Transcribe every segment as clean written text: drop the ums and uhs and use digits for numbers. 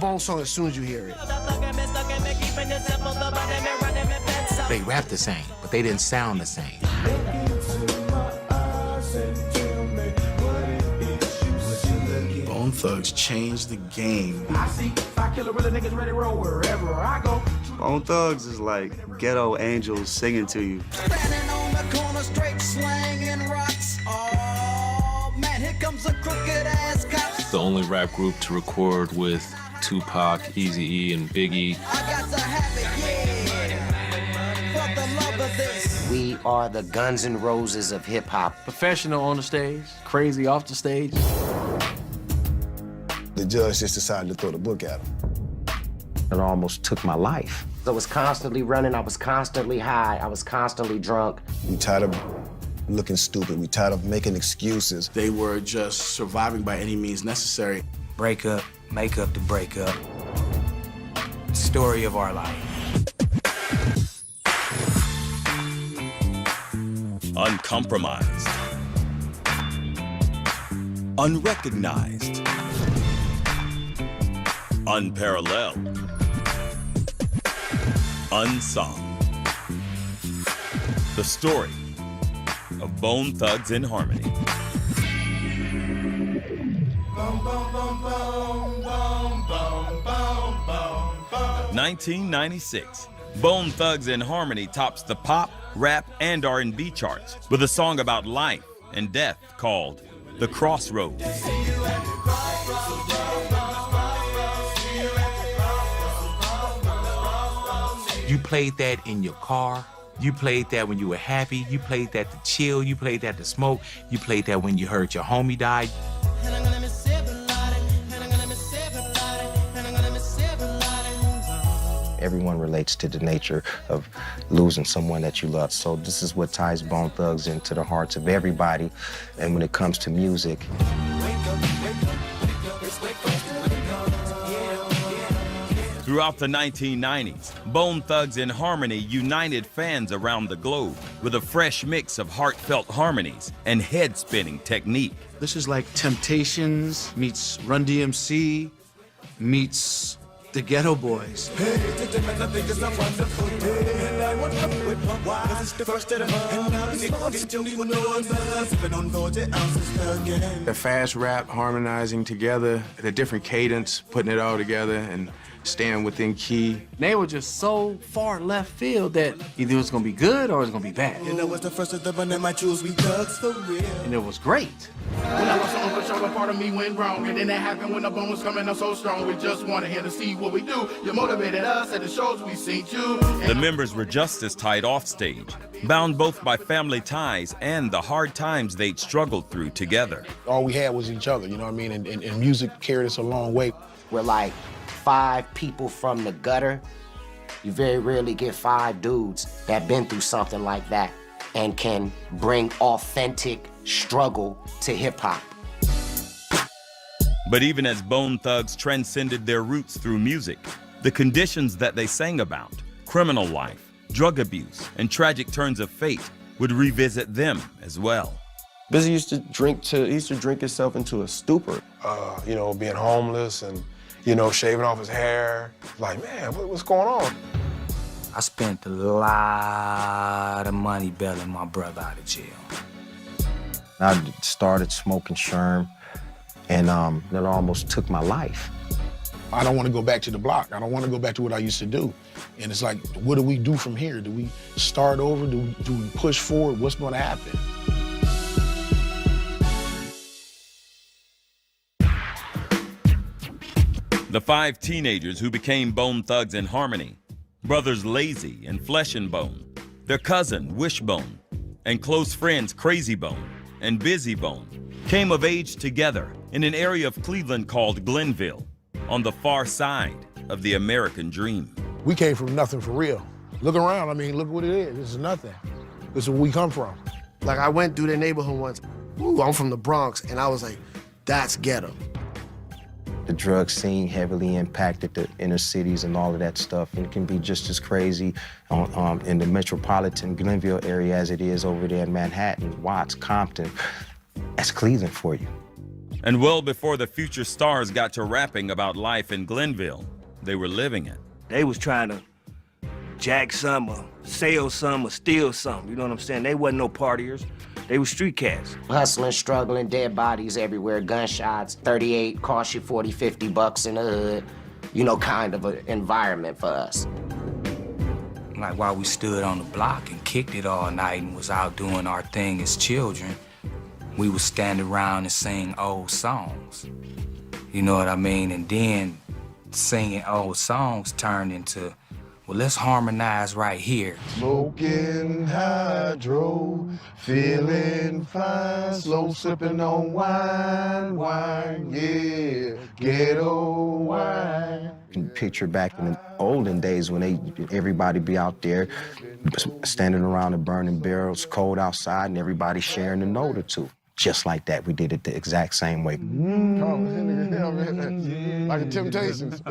Bone song as soon as you hear it. They rap the same, but they didn't sound the same. Bone Thugs changed the game. I see 5 killer real niggas ready to roll wherever I go. Bone Thugs is like ghetto angels singing to you. Standing on the corner, straight slanging rocks. Oh man, here comes a crooked ass cop. The only rap group to record with Tupac, Eazy-E, and Biggie. I got to have it, yeah. For the love of this. We are the Guns N' Roses of hip-hop. Professional on the stage, crazy off the stage. The judge just decided to throw the book at him. It almost took my life. I was constantly running, I was constantly high, I was constantly drunk. We tired of looking stupid. We tired of making excuses. They were just surviving by any means necessary. Break up, make up to break up. Story of our life. Uncompromised. Unrecognized. Unparalleled. Unsung. The story of Bone Thugs in Harmony. 1996, Bone Thugs in Harmony tops the pop, rap, and R&B charts with a song about life and death called The Crossroads. You played that in your car. You played that when you were happy. You played that to chill. You played that to smoke. You played that when you heard your homie died. Everyone relates to the nature of losing someone that you love. So this is what ties Bone Thugs into the hearts of everybody. And when it comes to music, Throughout the 1990s, Bone Thugs in Harmony united fans around the globe with a fresh mix of heartfelt harmonies and head-spinning technique. This is like Temptations meets Run DMC meets the Ghetto Boys. The fast rap harmonizing together, the different cadence, putting it all together and staying within key. They were just so far left field that either it was gonna be good or it was gonna be bad. You know what's the first of the one that might choose we thugs for real. And it was great. When I was on the shoulder, part of me went wrong. And then that happened when the bone was coming up so strong. We just wanted here to see what we do. You motivated us at the shows we seen you. The members were just as tight off stage, bound both by family ties and the hard times they'd struggled through together. All we had was each other, you know what I mean? And music carried us a long way. we're like 5 people from the gutter. You very rarely get 5 dudes that been through something like that and can bring authentic struggle to hip hop. But even as Bone Thugs transcended their roots through music, the conditions that they sang about, criminal life, drug abuse, and tragic turns of fate, would revisit them as well. Busy used to drink himself into a stupor. You know, being homeless and, you know, shaving off his hair. Like, man, what's going on? I spent a lot of money bailing my brother out of jail. I started smoking sherm, and that almost took my life. I don't want to go back to the block. I don't want to go back to what I used to do. And it's like, what do we do from here? Do we start over? Do we push forward? What's going to happen? The 5 teenagers who became Bone Thugs in Harmony, brothers Lazy and Flesh and Bone, their cousin Wishbone, and close friends Crazy Bone and Busy Bone, came of age together in an area of Cleveland called Glenville, on the far side of the American dream. We came from nothing for real. Look around, I mean, look what it is. This is nothing. This is where we come from. Like, I went through their neighborhood once. Ooh, I'm from the Bronx, and I was like, that's ghetto. The drug scene heavily impacted the inner cities and all of that stuff, and it can be just as crazy in the metropolitan Glenville area as it is over there in Manhattan, Watts, Compton. That's Cleveland for you. And well before the future stars got to rapping about life in Glenville, they were living it. They was trying to jack some or sell some or steal some, you know what I'm saying? They wasn't no partiers. They were street cats. Hustling, struggling, dead bodies everywhere, gunshots, 38 cost you 40, 50 bucks in the hood. You know, kind of an environment for us. Like while we stood on the block and kicked it all night and was out doing our thing as children, we would stand around and sing old songs. You know what I mean? And then singing old songs turned into, well, let's harmonize right here. Smoking hydro, feeling fine, slow sipping on wine, yeah, ghetto wine. You picture back in the olden days when everybody be out there standing around the burning barrels, cold outside, and everybody sharing a note or two. Just like that, we did it the exact same way. Like the Temptations.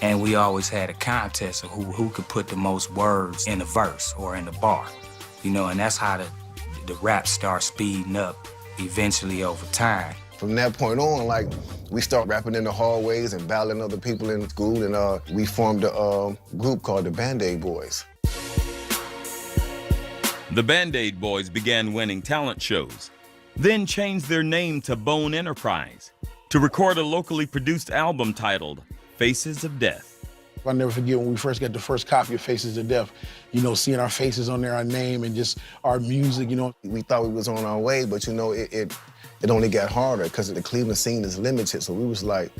And we always had a contest of who could put the most words in a verse or in a bar. You know, and that's how the rap starts speeding up eventually over time. From that point on, like, we start rapping in the hallways and battling other people in school, and we formed a group called the Band-Aid Boys. The Band-Aid Boys began winning talent shows, then changed their name to Bone Enterprise to record a locally produced album titled Faces of Death. I'll never forget when we first got the first copy of Faces of Death, you know, seeing our faces on there, our name, and just our music, you know. We thought we was on our way, but, you know, it only got harder because the Cleveland scene is limited. So we was like,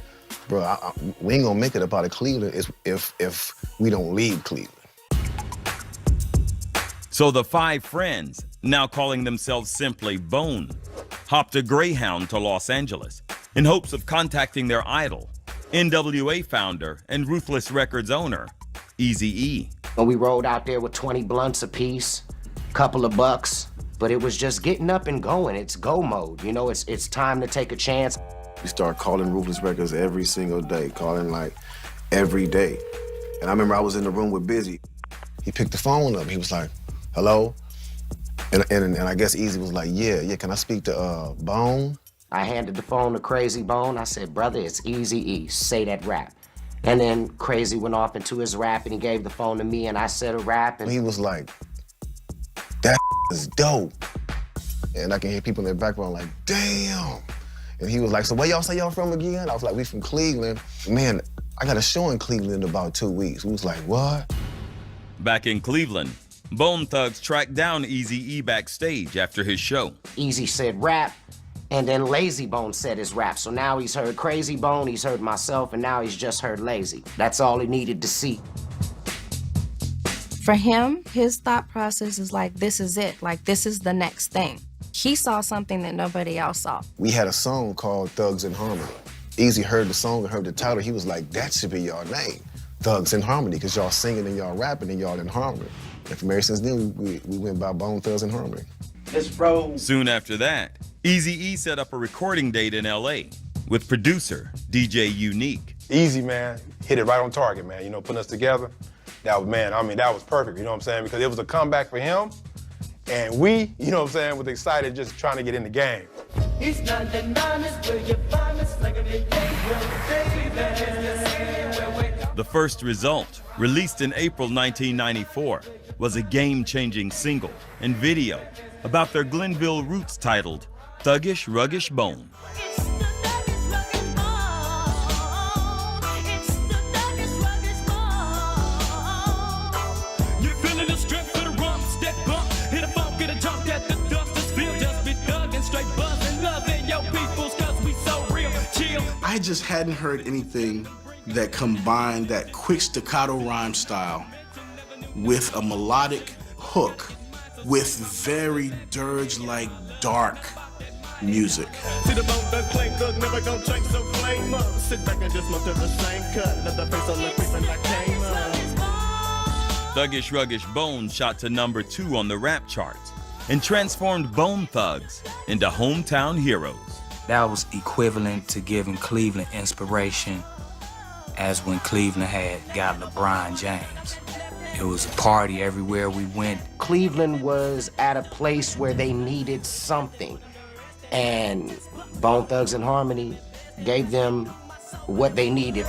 bro, we ain't gonna make it up out of Cleveland if we don't leave Cleveland. So the 5 friends, now calling themselves simply Bone, hopped a Greyhound to Los Angeles in hopes of contacting their idol, NWA founder and Ruthless Records owner, Eazy-E. When we rode out there with 20 blunts apiece, couple of bucks, but it was just getting up and going. It's go mode, you know, it's time to take a chance. We started calling Ruthless Records every single day, calling like every day. And I remember I was in the room with Busy. He picked the phone up, he was like, hello? And I guess Eazy was like, yeah, can I speak to Bone? I handed the phone to Crazy Bone. I said, brother, it's Eazy-E, say that rap. And then Crazy went off into his rap and he gave the phone to me and I said a rap. And he was like, that is dope. And I can hear people in the background like, damn. And he was like, so where y'all say y'all from again? I was like, we from Cleveland. Man, I got a show in Cleveland in about 2 weeks. We was like, what? Back in Cleveland, Bone Thugs tracked down Eazy-E backstage after his show. Eazy said rap, and then Lazy Bone said his rap. So now he's heard Crazy Bone, he's heard myself, and now he's just heard Lazy. That's all he needed to see. For him, his thought process is like, this is it. Like, this is the next thing. He saw something that nobody else saw. We had a song called Thugs in Harmony. Eazy heard the song and heard the title. He was like, that should be your name, Thugs in Harmony, because y'all singing and y'all rapping and y'all in harmony. And from ever since then, we went by Bone Thugs in Harmony. Soon after that, Eazy-E set up a recording date in LA with producer DJ Unique. Easy, man, hit it right on target, man. You know, putting us together, that was, man, I mean, that was perfect, you know what I'm saying? Because it was a comeback for him, and we, you know what I'm saying, was excited just trying to get in the game. He's 99 is where you find us, like a The first result, released in April 1994, was a game-changing single and video about their Glenville roots titled Thuggish Ruggish Bone. I just hadn't heard anything that combined that quick staccato rhyme style with a melodic hook with very dirge-like dark music. Thuggish Ruggish Bone shot to #2 on the rap charts and transformed Bone Thugs into hometown heroes. That was equivalent to giving Cleveland inspiration as when Cleveland had got LeBron James. It was a party everywhere we went. Cleveland was at a place where they needed something. And Bone Thugs and Harmony gave them what they needed.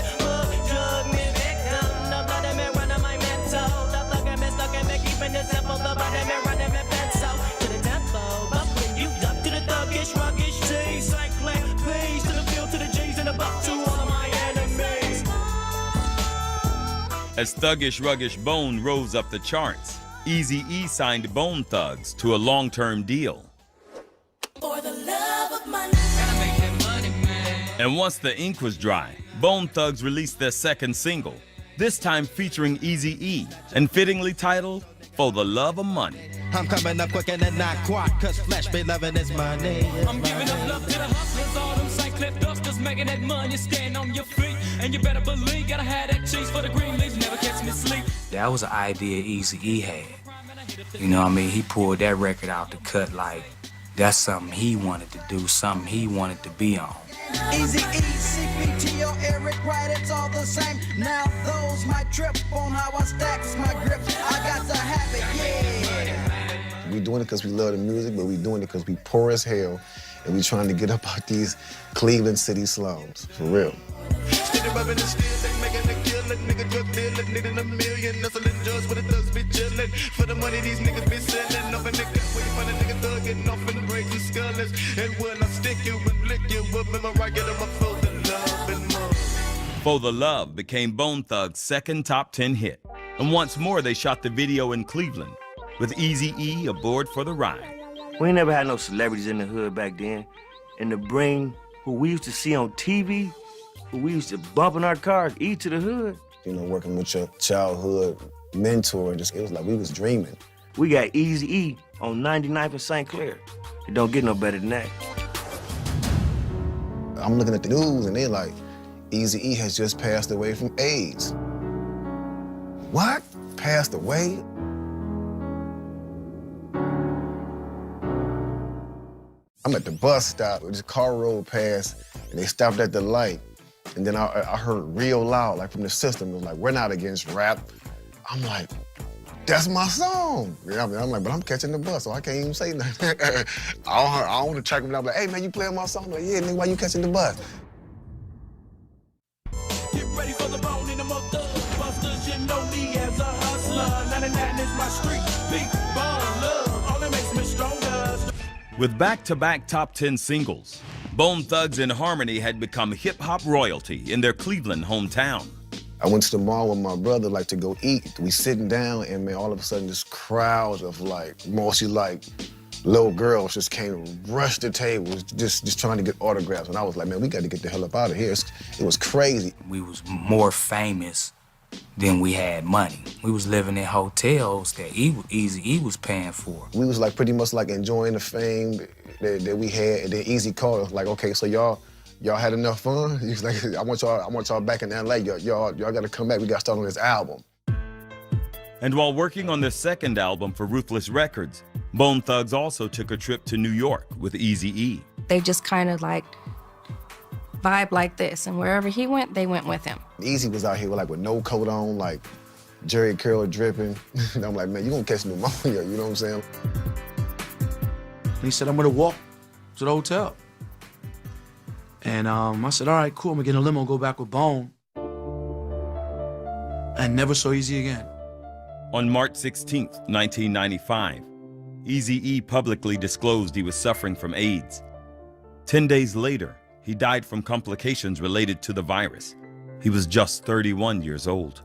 As Thuggish Ruggish Bone rose up the charts, Eazy-E signed Bone Thugs to a long-term deal. And once the ink was dry, Bone Thugs released their second single, this time featuring Eazy-E, and fittingly titled, For the Love of Money. I'm coming up quick and not quick, cause flesh be loving is money. I'm giving up love to the hustlers, all them Cyclip dusters, making that money, stand on your feet. And you better believe, gotta have that cheese for the green leaves, never catch me sleep. That was an idea Eazy-E had. You know what I mean? He pulled that record out the cut like that's something he wanted to do, something he wanted to be on. Eazy-E, CPT or Eric Wright, it's all the same. Now those might trip on how I stacks my grip. I got to have it, yeah. We doing it because we love the music, but we doing it because we poor as hell, and we trying to get up out these Cleveland city slums, for real. For the money these niggas be selling, off a nigga waiting for the nigga thug getting off in the brazen skullers. And when I stick you and lick you up, remember I get them up for the love and more. For the Love became Bone Thugs' second top 10 hit. And once more they shot the video in Cleveland, with Eazy-E aboard for the ride. We ain't never had no celebrities in the hood back then. And to bring who we used to see on TV, who we used to bump in our cars, E to the hood. You know, working with your childhood mentor, it was like we was dreaming. We got Eazy-E on 99th and St. Clair. It don't get no better than that. I'm looking at the news and they're like, Eazy-E has just passed away from AIDS. What? Passed away? I'm at the bus stop, this car rolled past, and they stopped at the light. And then I heard real loud, like from the system, it was like, we're not against rap. I'm like, that's my song. Yeah, I'm like, but I'm catching the bus, so I can't even say nothing. I don't want to track him down, like, hey man, you playing my song? I'm like, yeah, nigga, why you catching the bus? Get ready for the bone in the motor. Busters, you know me as a hustler. 99 is my street, big bone love. All that makes me stronger. With back-to-back top 10 singles, Bone Thugs and Harmony had become hip-hop royalty in their Cleveland hometown. I went to the mall with my brother, like, to go eat. We sitting down, and man, all of a sudden, this crowd of, like, mostly, like, little girls just came and rushed the tables, just trying to get autographs. And I was like, man, we got to get the hell up out of here. It was crazy. We was more famous than we had money. We was living in hotels that Eazy-E was paying for. We was, like, pretty much, like, enjoying the fame that we had, and then Eazy called us, like, okay, so y'all had enough fun? He was like, I want y'all back in LA. Y'all got to come back. We got to start on this album. And while working on their second album for Ruthless Records, Bone Thugs also took a trip to New York with Eazy-E. They just kind of like vibe like this, and wherever he went, they went with him. Eazy was out here with no coat on, like Jerry curl dripping. And I'm like, man, you gonna catch pneumonia, you know what I'm saying? And he said, I'm gonna walk to the hotel. And I said, all right, cool, I'm gonna get in a limo and go back with Bone. And never saw Eazy again. On March 16th, 1995, Eazy-E publicly disclosed he was suffering from AIDS. 10 days later, he died from complications related to the virus. He was just 31 years old.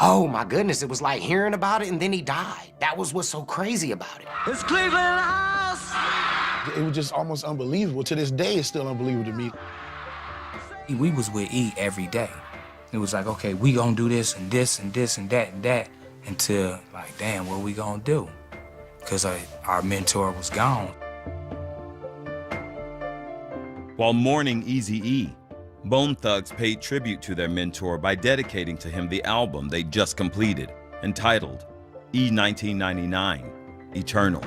Oh my goodness, it was like hearing about it and then he died. That was what's so crazy about it. It's Cleveland House! It was just almost unbelievable. To this day, it's still unbelievable to me. We was with E every day. It was like, okay, we gonna do this and this and this and that and that until, like, damn, what we gonna do? Because our mentor was gone. While mourning Eazy-E, Bone Thugs paid tribute to their mentor by dedicating to him the album they just completed, entitled E1999, Eternal.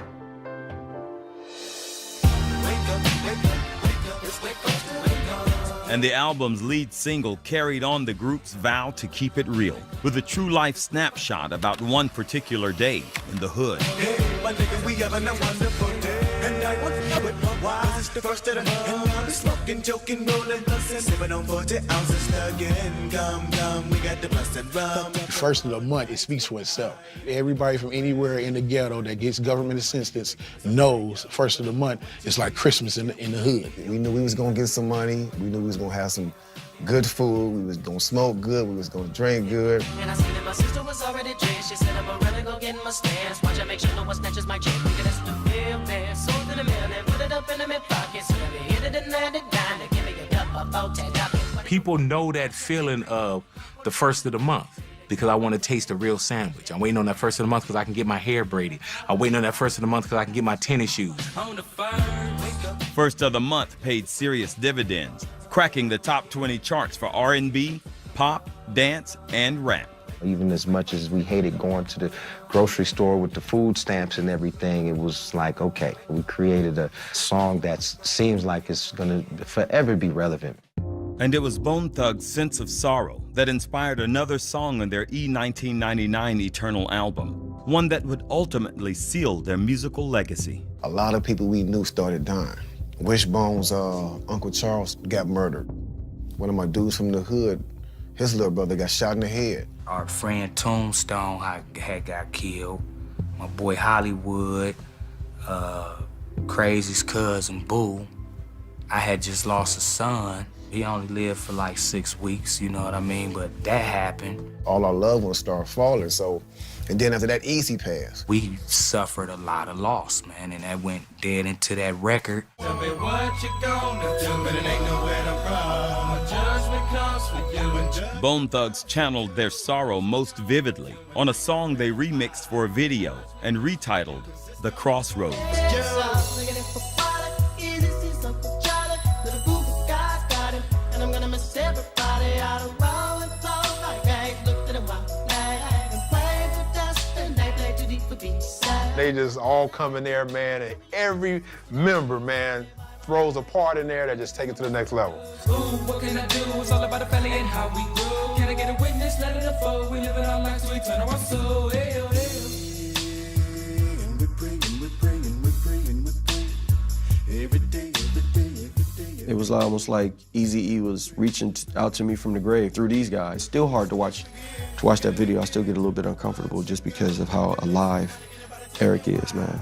And the album's lead single carried on the group's vow to keep it real, with a true-life snapshot about one particular day in the hood. Hey, my niggas, we having a wonderful day, and I want to know it. Why? It's the first of the month, and I'll be smoking, joking, rolling, sipping on 40 ounces again. Gum, we got the blessed rum. First of the month, it speaks for itself. Everybody from anywhere in the ghetto that gets government assistance knows first of the month is like Christmas in the hood. We knew we was gonna get some money. We knew we was gonna have some good food. We was gonna smoke good. We was gonna drink good. And I seen that my sister was already dressed. She said, I'm really gonna get in my stance. Watch out, make sure no one snatches my check. Nigga, that's the real man. Sold in the mail and put it up in the mid pocket. So that we hit it and land it down. Give me a cup of $4. People know that feeling of the first of the month because I want to taste a real sandwich. I'm waiting on that first of the month because I can get my hair braided. I'm waiting on that first of the month because I can get my tennis shoes. First of the month paid serious dividends, cracking the top 20 charts for R&B, pop, dance, and rap. Even as much as we hated going to the grocery store with the food stamps and everything, it was like, okay, we created a song that seems like it's gonna forever be relevant. And it was Bone Thugs' Sense of Sorrow that inspired another song on their E1999 Eternal album, one that would ultimately seal their musical legacy. A lot of people we knew started dying. Wishbone's Uncle Charles got murdered. One of my dudes from the hood, his little brother got shot in the head. Our friend Tombstone had got killed. My boy Hollywood, Crazy's cousin Boo. I had just lost a son. He only lived for like 6 weeks, you know what I mean? But that happened. All our loved ones started falling, so, and then after that, Easy passed. We suffered a lot of loss, man, and that went dead into that record. Tell me what you gonna do, but it ain't nowhere to run. Judgment comes for you and judgment. Bone Thugs channeled their sorrow most vividly on a song they remixed for a video and retitled The Crossroads. They just all come in there, man, and every member, man, throws a part in there that just take it to the next level. Ooh, what can I do? It's all about the family and how we grew. Can I get a witness? Let it unfold. We live in our lives, so we turn our soul. Hey, oh, hey, And we're praying every day. It was almost like Eazy-E was reaching out to me from the grave through these guys. Still hard to watch that video. I still get a little bit uncomfortable just because of how alive Eric is, man.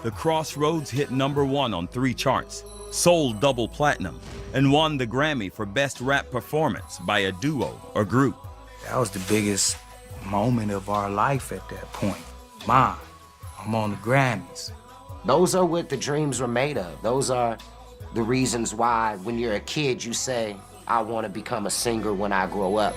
The Crossroads hit #1 on 3 charts, sold double platinum, and won the Grammy for Best Rap Performance by a duo or group. That was the biggest moment of our life at that point. Mom, I'm on the Grammys. Those are what the dreams were made of. Those are the reasons why when you're a kid, you say, I want to become a singer when I grow up.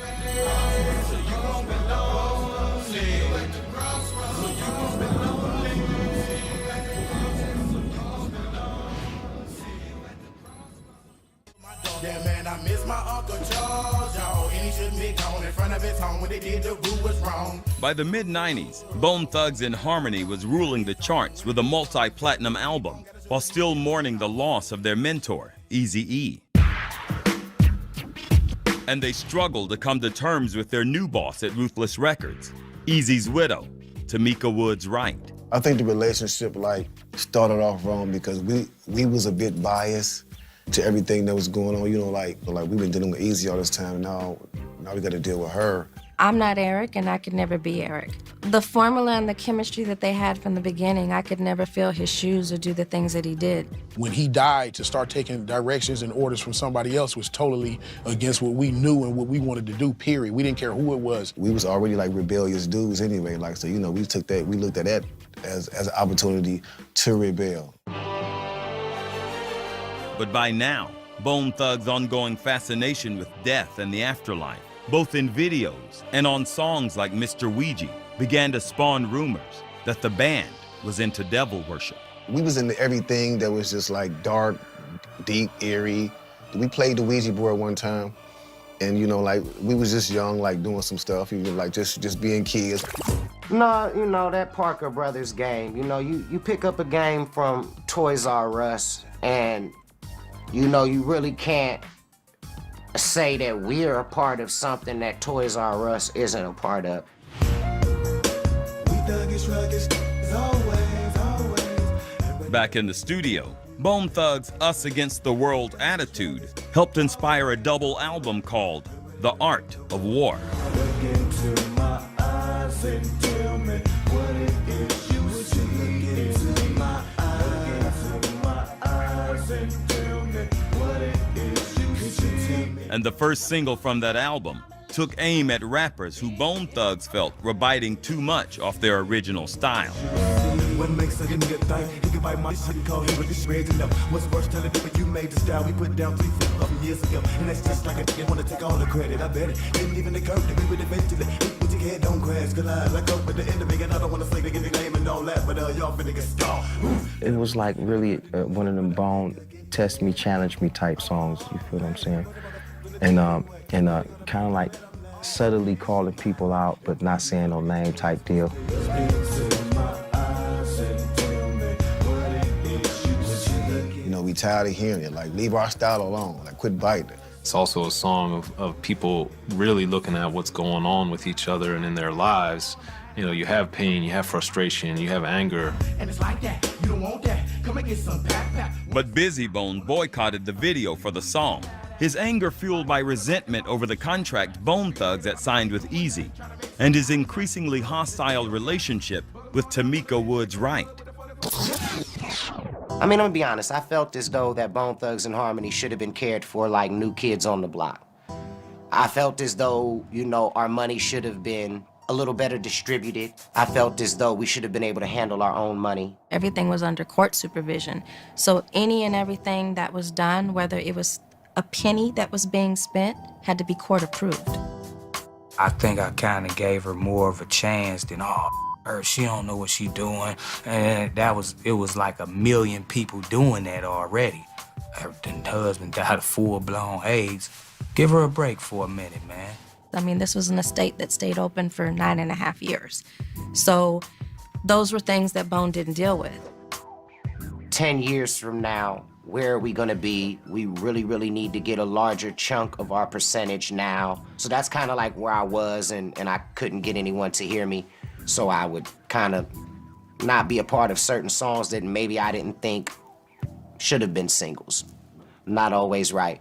Yeah, man, I miss my Uncle Charles, y'all. And he shouldn't be gone in front of his home when they did the rule was wrong. By the mid-90s, Bone Thugs and Harmony was ruling the charts with a multi-platinum album, while still mourning the loss of their mentor, Eazy-E. And they struggled to come to terms with their new boss at Ruthless Records, Eazy's widow, Tamika Woods Wright. I think the relationship started off wrong because we was a bit biased to everything that was going on. You know, like we've been dealing with Eazy all this time. Now we got to deal with her. I'm not Eric, and I could never be Eric. The formula and the chemistry that they had from the beginning, I could never fill his shoes or do the things that he did. When he died, to start taking directions and orders from somebody else was totally against what we knew and what we wanted to do, period. We didn't care who it was. We was already like rebellious dudes anyway, so, you know, we looked at that as an opportunity to rebel. But by now, Bone Thugs' ongoing fascination with death and the afterlife, both in videos and on songs like Mr. Ouija, began to spawn rumors that the band was into devil worship. We was into everything that was just like dark, deep, eerie. We played the Ouija board one time, and you know, like we was just young, like doing some stuff, you know, like just being kids. No, you know, that Parker Brothers game, you know, you pick up a game from Toys R Us, and you know, you really can't say that we're a part of something that Toys R Us isn't a part of. We thuggish, rugged, Back in the studio, Bone Thugs' Us Against the World attitude helped inspire a double album called The Art of War. And the first single from that album took aim at rappers who Bone Thugs felt were biting too much off their original style. What makes a nigga think he can bite my shit, call him with the shreds and up. What's worse, tell it that you made the style we put down 3-4 years ago. And that's just like a nigga wanna take all the credit. I bet it didn't even occur to me, but eventually with your head don't crash, collide. Like up with the enemy, and I don't wanna say they get the name and all that, but y'all finna get scarred. It was like really one of them Bone test me, challenge me type songs, you feel what I'm saying? And kind of like subtly calling people out, but not saying no name type deal. You know, we tired of hearing it. Like, leave our style alone. Like, quit biting. It's also a song of people really looking at what's going on with each other and in their lives. You know, you have pain, you have frustration, you have anger. And it's like that, you don't want that, come and get some pap. But Busy Bone boycotted the video for the song. His anger fueled by resentment over the contract Bone Thugs had signed with Eazy, and his increasingly hostile relationship with Tamika Woods Wright. I mean, I'm gonna be honest, I felt as though that Bone Thugs and Harmony should have been cared for like New Kids on the Block. I felt as though, you know, our money should have been a little better distributed. I felt as though we should have been able to handle our own money. Everything was under court supervision. So any and everything that was done, whether it was a penny that was being spent, had to be court approved. I think I kind of gave her more of a chance than, her, she don't know what she doing. And it was like 1 million people doing that already. Her husband died of full-blown AIDS. Give her a break for a minute, man. I mean, this was an estate that stayed open for 9.5 years. So those were things that Bone didn't deal with. 10 years from now, where are we gonna be? We really, really need to get a larger chunk of our percentage now. So that's kind of like where I was, and I couldn't get anyone to hear me. So I would kind of not be a part of certain songs that maybe I didn't think should have been singles. Not always right.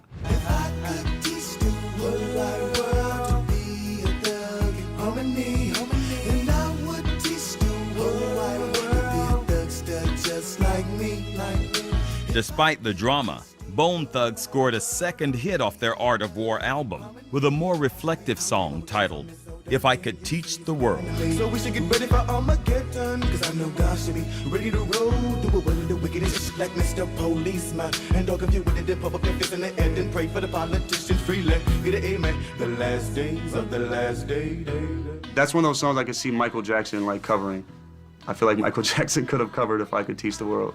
Despite the drama, Bone Thugs scored a second hit off their Art of War album with a more reflective song titled If I Could Teach the World. So we should get ready for Armageddon, cause I know God should be ready to roll. Do it with the wickedest like Mr. Policeman. And dog of you with the public fist in the end and pray for the politicians freely. Get an amen. The last days of the last day. That's one of those songs I could see Michael Jackson like covering. I feel like Michael Jackson could have covered If I Could Teach the World.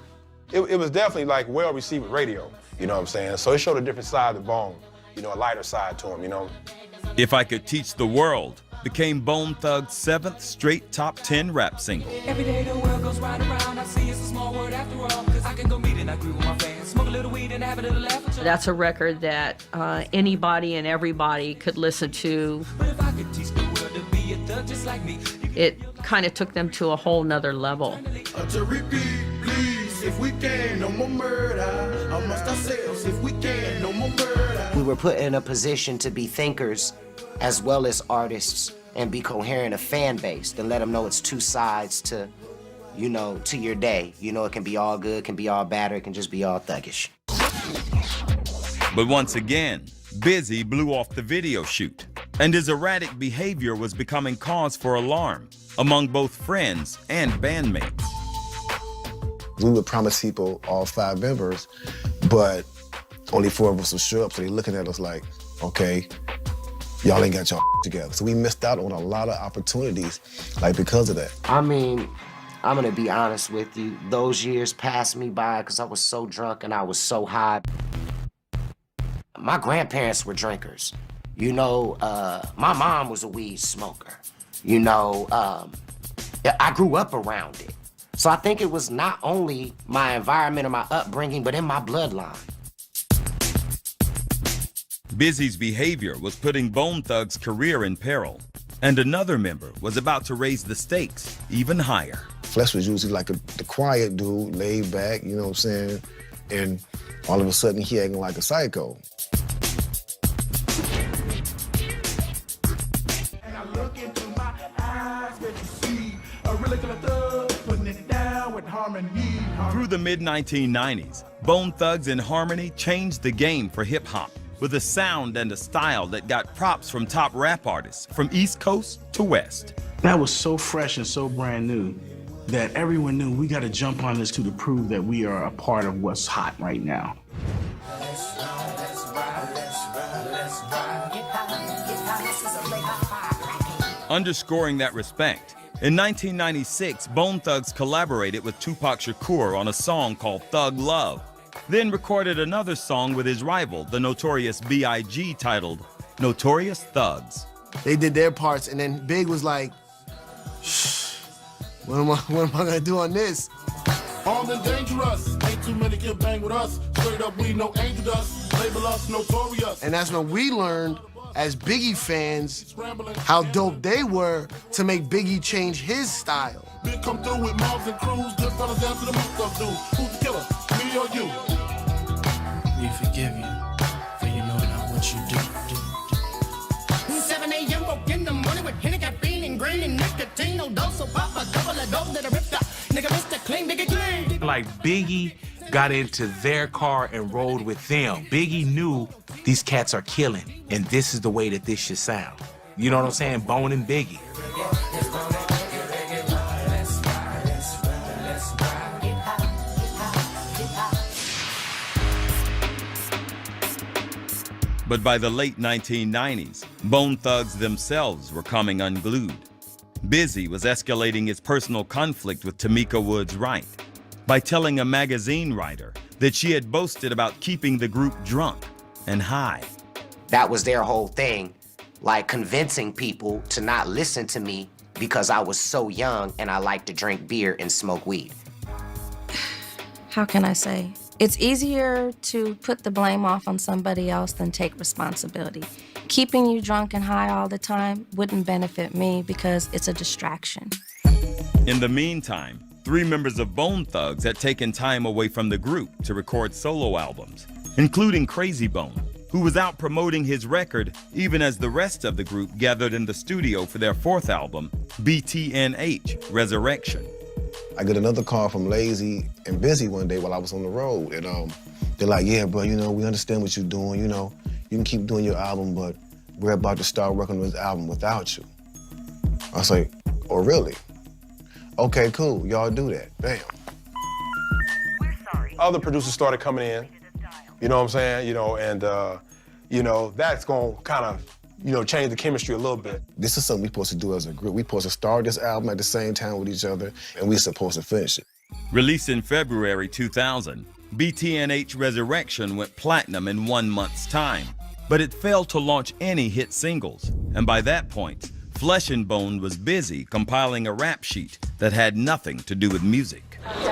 It was definitely like well received with radio, you know what I'm saying? So it showed a different side of Bone, you know, a lighter side to him, you know? If I Could Teach the World became Bone Thugs' 7th straight top 10 rap single. Every day the world goes round and round. I see it's a small word after all. Cause I can go meet and I agree with my fans. Smoke a little weed and have a little laugh. That's a record that anybody and everybody could listen to. But if I could teach the world to be a thug just like me. It kind of took them to a whole nother level. To repeat, please, if we can, no more murder. Amongst ourselves, if we can, no more murder. We were put in a position to be thinkers as well as artists and be coherent of fan base, to let them know it's two sides to, you know, to your day. You know, it can be all good, can be all bad, or it can just be all thuggish. But once again, Busy blew off the video shoot, and his erratic behavior was becoming cause for alarm among both friends and bandmates. We would promise people all 5 members, but only 4 of us would show up, so they're looking at us like, okay, y'all ain't got y'all together. So we missed out on a lot of opportunities, like, because of that. I mean, I'm gonna be honest with you. Those years passed me by because I was so drunk and I was so high. My grandparents were drinkers. You know, my mom was a weed smoker. You know, I grew up around it. So I think it was not only my environment or my upbringing, but in my bloodline. Busy's behavior was putting Bone Thugs' career in peril. And another member was about to raise the stakes even higher. Flesh was usually like the quiet dude, laid back, you know what I'm saying? And all of a sudden, he acting like a psycho. And I look into my eyes, what you see, a really killer thug, putting it down with harmony. Through the mid-1990s, Bone Thugs and Harmony changed the game for hip-hop with a sound and a style that got props from top rap artists from East Coast to West. That was so fresh and so brand new that everyone knew we got to jump on this to prove that we are a part of what's hot right now. Underscoring that respect, in 1996, Bone Thugs collaborated with Tupac Shakur on a song called Thug Love, then recorded another song with his rival, the Notorious B.I.G., titled Notorious Thugs. They did their parts, and then Big was like, shh, what am I gonna do on this? Armed and dangerous, ain't too many can bang with us. Straight up, we no angel dust, label us notorious. And that's when we learned, as Biggie fans, how dope they were to make Biggie change his style. Big come through with mobs and crews, good fellas down to the most of dude. Who's the killer, me or you? We forgive you, for you know not what you do. 7 a.m. woke in the morning with Henny, caffeine, and green, and nicotine. No dose, so pop a couple of dope that I ripped up. Nigga, Mr. Clean, nigga, clean. Like Biggie got into their car and rode with them. Biggie knew these cats are killing, and this is the way that this should sound. You know what I'm saying? Bone and Biggie. But by the late 1990s, Bone Thugs themselves were coming unglued. Busy was escalating his personal conflict with Tamika Woods Wright by telling a magazine writer that she had boasted about keeping the group drunk and high. That was their whole thing, like convincing people to not listen to me because I was so young and I liked to drink beer and smoke weed. How can I say? It's easier to put the blame off on somebody else than take responsibility. Keeping you drunk and high all the time wouldn't benefit me because it's a distraction. In the meantime, 3 members of Bone Thugs had taken time away from the group to record solo albums, including Crazy Bone, who was out promoting his record even as the rest of the group gathered in the studio for their 4th album, BTNH, Resurrection. I get another call from Lazy and Busy one day while I was on the road, and they're like, yeah, bro, you know, we understand what you're doing, you know, you can keep doing your album, but we're about to start working on this album without you. I was like, oh, really? Okay, cool, y'all do that, bam. Other producers started coming in, you know what I'm saying, you know, and, you know, that's gonna kind of, you know, change the chemistry a little bit. This is something we're supposed to do as a group. We're supposed to start this album at the same time with each other, and we're supposed to finish it. Released in February 2000, BTNH Resurrection went platinum in 1 month's time, but it failed to launch any hit singles. And by that point, Flesh and Bone was busy compiling a rap sheet that had nothing to do with music.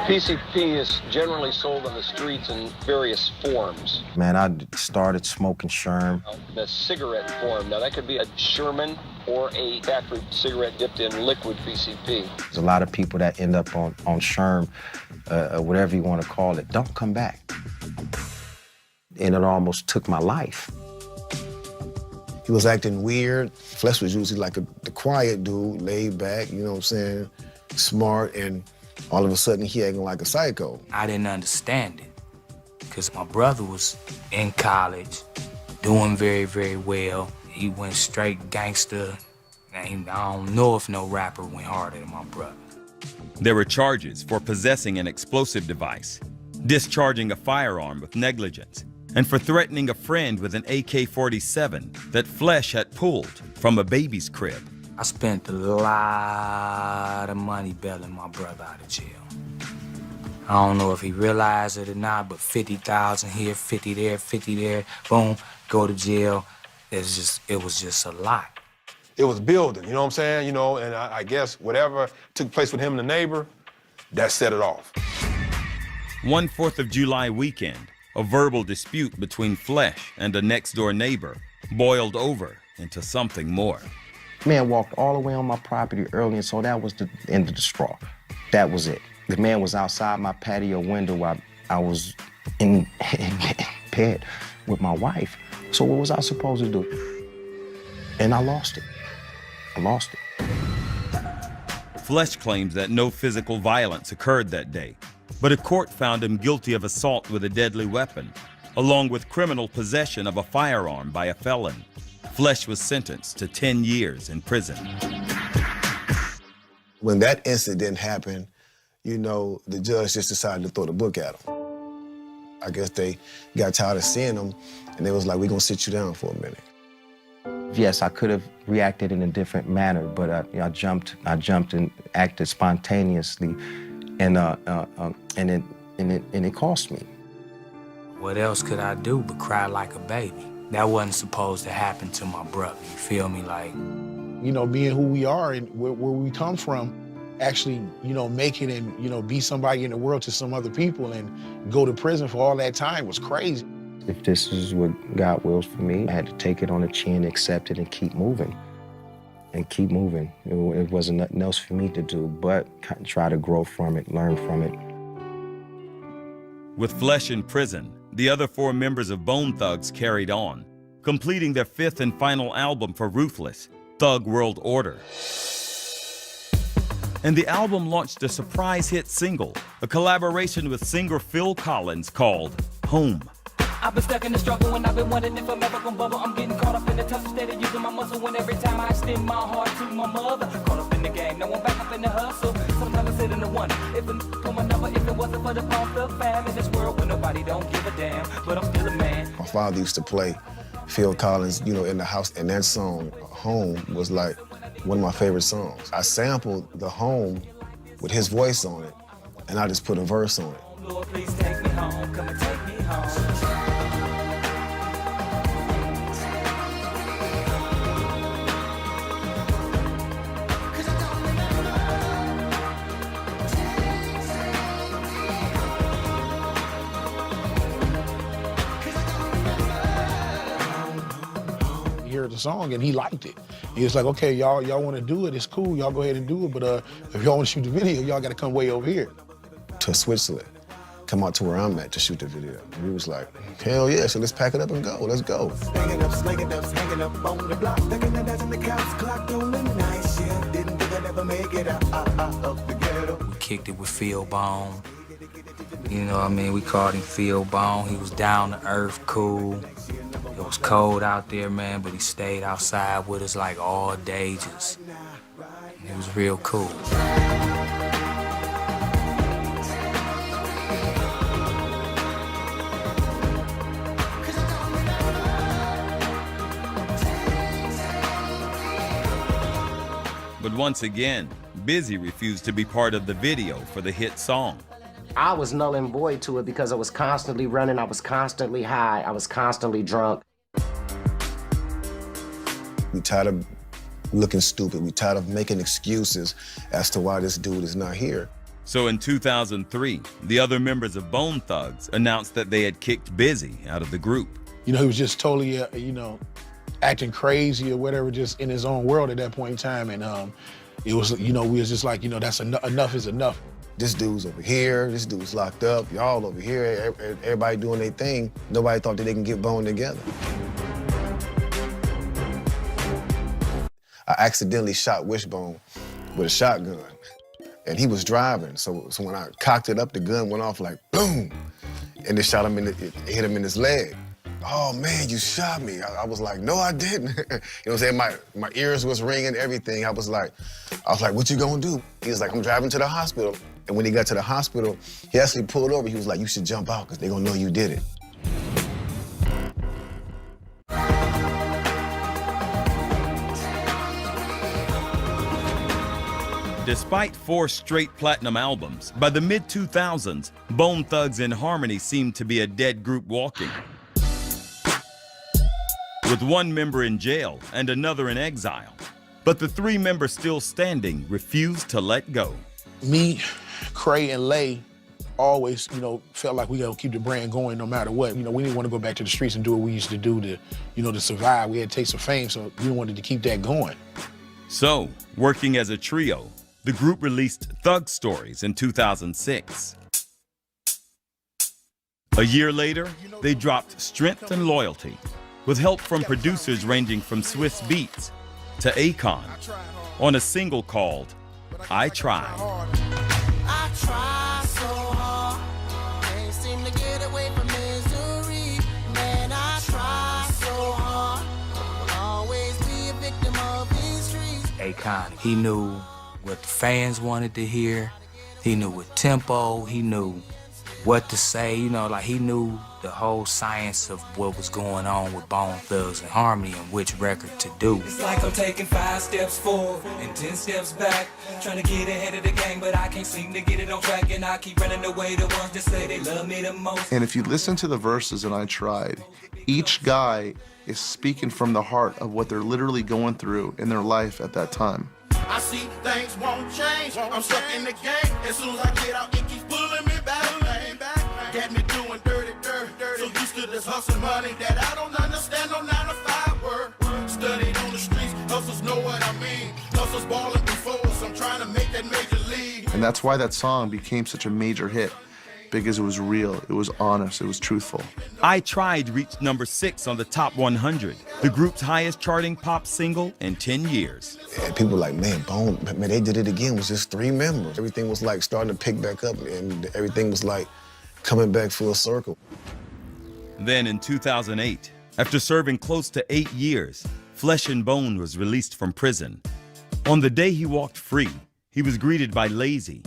PCP is generally sold on the streets in various forms. Man, I started smoking Sherm. The cigarette form, now that could be a Sherman or a factory cigarette dipped in liquid PCP. There's a lot of people that end up on Sherm, whatever you want to call it, don't come back. And it almost took my life. He was acting weird. Flesh was usually like the quiet dude, laid back, you know what I'm saying, smart, and all of a sudden he acting like a psycho. I didn't understand it because my brother was in college, doing very, very well. He went straight gangster, and I don't know if no rapper went harder than my brother. There were charges for possessing an explosive device, discharging a firearm with negligence, and for threatening a friend with an AK-47 that Flesh had pulled from a baby's crib. I spent a lot of money bailing my brother out of jail. I don't know if he realized it or not, but 50,000 here, 50 there, 50 there, boom, go to jail. It was just a lot. It was building, you know what I'm saying? You know, and I guess whatever took place with him and the neighbor, that set it off. One 4th of July weekend, a verbal dispute between Flesh and a next-door neighbor boiled over into something more. Man walked all the way on my property early, and so that was the end of the straw. That was it. The man was outside my patio window while I was in bed with my wife. So what was I supposed to do? And I lost it. I lost it. Flesh claims that no physical violence occurred that day, but a court found him guilty of assault with a deadly weapon, along with criminal possession of a firearm by a felon. Flesh was sentenced to 10 years in prison. When that incident happened, you know, the judge just decided to throw the book at him. I guess they got tired of seeing him, and they was like, we're gonna sit you down for a minute. Yes, I could have reacted in a different manner, but I jumped and acted spontaneously, and it cost me. What else could I do but cry like a baby? That wasn't supposed to happen to my brother, you feel me? Like, you know, being who we are and where we come from, actually, you know, make it and, you know, be somebody in the world to some other people and go to prison for all that time was crazy. If this is what God wills for me, I had to take it on the chin, accept it, and keep moving. And keep moving. It wasn't nothing else for me to do but try to grow from it, learn from it. With Flesh in prison, the other 4 members of Bone Thugs carried on, completing their 5th and final album for Ruthless, Thug World Order. And the album launched a surprise hit single, a collaboration with singer Phil Collins called Home. I've been stuck in the struggle and I've been wondering if I'm ever gonna bubble. I'm getting caught up in the tough state of using my muscle when every time I extend my heart to my mother. Caught up in the game, now I'm back up in the hustle. Sometimes I sit in the wonder if it for my number, if it wasn't for the pump, the fam in this world where nobody don't give a damn, but I'm still a man. My father used to play Phil Collins, you know, in the house, and that song, Home, was like one of my favorite songs. I sampled the Home with his voice on it, and I just put a verse on it. Lord, please take me home, come and take me home. Heard the song and he liked it. He was like, okay, y'all want to do it, it's cool, y'all go ahead and do it, but if y'all want to shoot the video, y'all got to come way over here. To Switzerland, come out to where I'm at to shoot the video. And he was like, hell yeah, so let's pack it up and go, let's go. Hanging up on the block, thinking that that's in the couch clock on the night shift. Didn't think I'd ever make it out of the ghetto. we kicked it with Phil Bone. You know what I mean? We called him Phil Bone. He was down to earth, cool. It was cold out there, man, but he stayed outside with us like all day, just, it was real cool. But once again, Busy refused to be part of the video for the hit song. I was null and void to it because I was constantly running, I was constantly high, I was constantly drunk. We tired of looking stupid. We tired of making excuses as to why this dude is not here. So in 2003, the other members of Bone Thugs announced that they had kicked Busy out of the group. You know, he was just totally, you know, acting crazy or whatever, just in his own world at that point in time. And it was, you know, we was just like, you know, that's enough is enough. This dude's over here, this dude's locked up, y'all over here, everybody doing their thing. Nobody thought that they can get Bone together. I accidentally shot Wishbone with a shotgun, and he was driving. So when I cocked it up, the gun went off like boom, and it shot him it hit him in his leg. Oh man, you shot me. I was like, no, I didn't. You know what I'm saying? My ears was ringing, everything. I was like, what you gonna do? He was like, I'm driving to the hospital. And when he got to the hospital, he actually pulled over. He was like, you should jump out because they're gonna know you did it. Despite 4 straight platinum albums, by the mid-2000s, Bone Thugs and Harmony seemed to be a dead group walking. With one member in jail and another in exile. But the 3 members still standing refused to let go. Me, Cray, and Lay always, you know, felt like we gotta keep the brand going no matter what. You know, we didn't want to go back to the streets and do what we used to do to, you know, to survive. We had to take some fame, so we wanted to keep that going. So, working as a trio, the group released Thug Stories in 2006. A year later, they dropped Strength and Loyalty, with help from producers ranging from Swiss Beats to Akon, on a single called I Tried. I try so hard, can't seem to get away from misery. Man, I try so hard, will always be a victim of his streets. Akon, he knew what the fans wanted to hear. He knew what tempo, he knew what to say, you know, like he knew the whole science of what was going on with Bone Thugs and Harmony and which record to do. It's like I'm taking 5 steps forward and 10 steps back, trying to get ahead of the game, but I can't seem to get it on track, and I keep running away the ones that say they love me the most. And if you listen to the verses in I Tried, each guy is speaking from the heart of what they're literally going through in their life at that time. I see things won't change, I'm stuck in the game. As soon as I get out, it keeps pulling me back. Got me doing dirty. So used to this hustle money that I don't understand, no 9 to 5 work. Studied on the streets, hustles know what I mean. Hustles balling before us, I'm trying to make that major league. And that's why that song became such a major hit, because it was real, it was honest, it was truthful. I Tried reached number 6 on the Top 100, the group's highest charting pop single in 10 years. And people were like, man, Bone, man, they did it again. It was just 3 members. Everything was like starting to pick back up, and everything was like coming back full circle. Then in 2008, after serving close to 8 years, Flesh and Bone was released from prison. On the day he walked free, he was greeted by Lazy,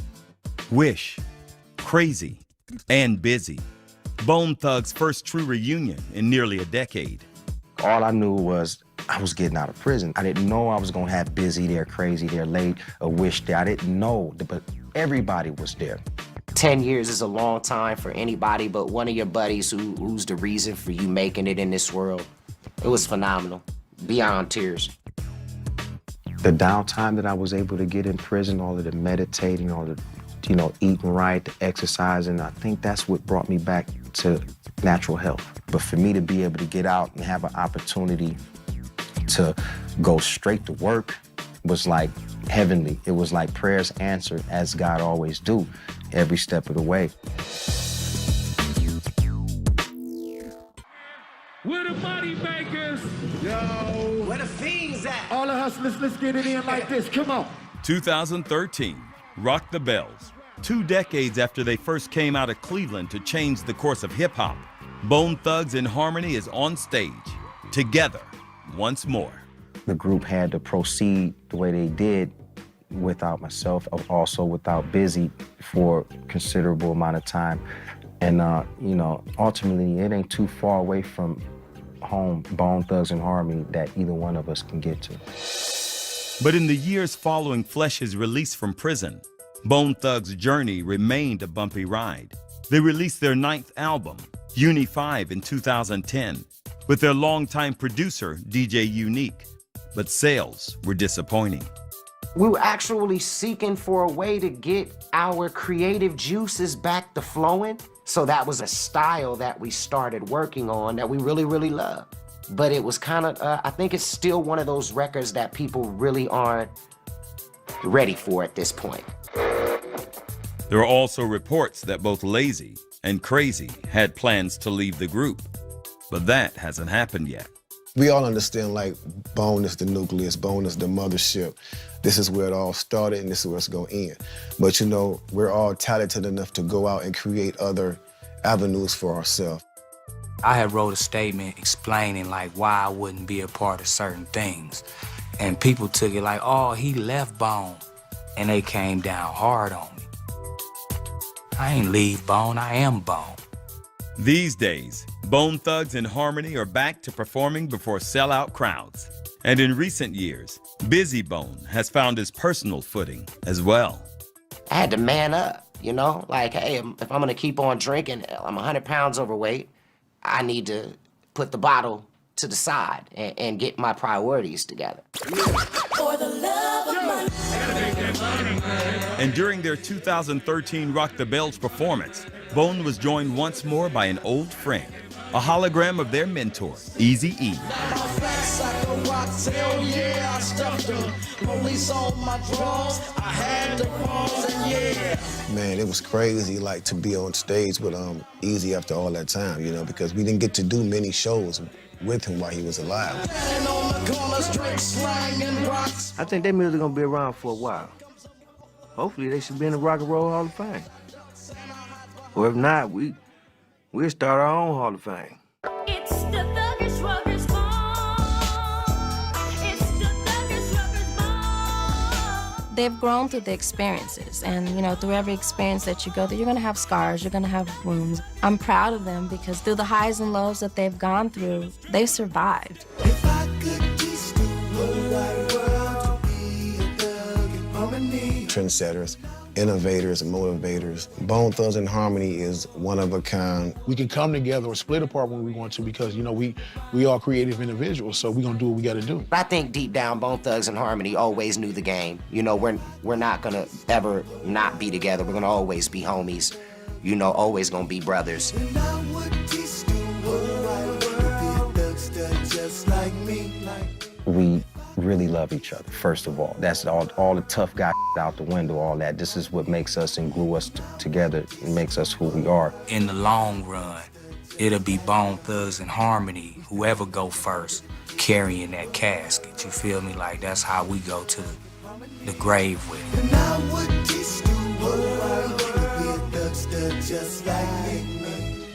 Wish, Crazy, and Busy. Bone Thugs' first true reunion in nearly a decade. All I knew was I was getting out of prison. I didn't know I was gonna have Busy there, Crazy there, Late, a Wish there. I didn't know, but everybody was there. 10 years is a long time for anybody, but one of your buddies who's the reason for you making it in this world, it was phenomenal, beyond tears. The downtime that I was able to get in prison, all of the meditating, all the, you know, eating right, the exercising, I think that's what brought me back to natural health. But for me to be able to get out and have an opportunity to go straight to work was like heavenly. It was like prayers answered, as God always do, every step of the way. Where the money makers? Yo, where the fiends at? All the hustlers, let's get it in like this. Come on. 2013, Rock the Bells. 2 decades after they first came out of Cleveland to change the course of hip-hop, Bone Thugs and Harmony is on stage, together, once more. The group had to proceed the way they did without myself, also without Busy for a considerable amount of time. And, you know, ultimately, it ain't too far away from home, Bone Thugs and Harmony, that either one of us can get to. But in the years following Flesh's release from prison, Bone Thugs' journey remained a bumpy ride. They released their 9th album, Uni 5, in 2010, with their longtime producer, DJ Unique. But sales were disappointing. We were actually seeking for a way to get our creative juices back to flowing. So that was a style that we started working on that we really, really love. But it was kind of, I think it's still one of those records that people really aren't ready for at this point. There are also reports that both Lazy and Crazy had plans to leave the group, but that hasn't happened yet. We all understand, like, Bone is the nucleus, Bone is the mothership. This is where it all started, and this is where it's gonna end. But, you know, we're all talented enough to go out and create other avenues for ourselves. I had wrote a statement explaining, like, why I wouldn't be a part of certain things. And people took it like, oh, he left Bone. And they came down hard on me. I ain't leave Bone, I am Bone. These days, Bone Thugs and Harmony are back to performing before sellout crowds. And in recent years, Busy Bone has found his personal footing as well. I had to man up, you know? Like, hey, if I'm gonna keep on drinking, I'm 100 pounds overweight, I need to put the bottle to the side and get my priorities together. For the love of money. And during their 2013 Rock the Bells performance, Bone was joined once more by an old friend. a hologram of their mentor, Eazy-E. Man, it was crazy, like, to be on stage with Eazy after all that time, you know, because we didn't get to do many shows with him while he was alive. I think their music gonna be around for a while. Hopefully they should be in the Rock and Roll Hall of Fame. Or if not, we'll start our own Hall of Fame. It's the Thuggish Ruggers Ball. It's the Thuggish Ruggers Ball. They've grown through the experiences, and you know, through every experience that you go through, you're gonna have scars, you're gonna have wounds. I'm proud of them because through the highs and lows that they've gone through, they survived. If I could teach the whole wide world to be a thug in harmony. Trendsetters, innovators, and motivators. Bone Thugs and Harmony is one of a kind. We can come together or split apart when we want to because, you know, we are creative individuals, so we're gonna do what we gotta do. I think deep down, Bone Thugs and Harmony always knew the game. You know, we're not gonna ever not be together. We're gonna always be homies. You know, always gonna be brothers. And I would teach the whole wide world to be a thugster just like me. We really love each other, first of all. That's all the tough guy out the window, all that. This is what makes us and glue us together and makes us who we are. In the long run, it'll be Bone Thugs and Harmony, whoever go first, carrying that casket. You feel me? Like, that's how we go to the grave with it. And I would teach the whole wide world to be a thugster just like me.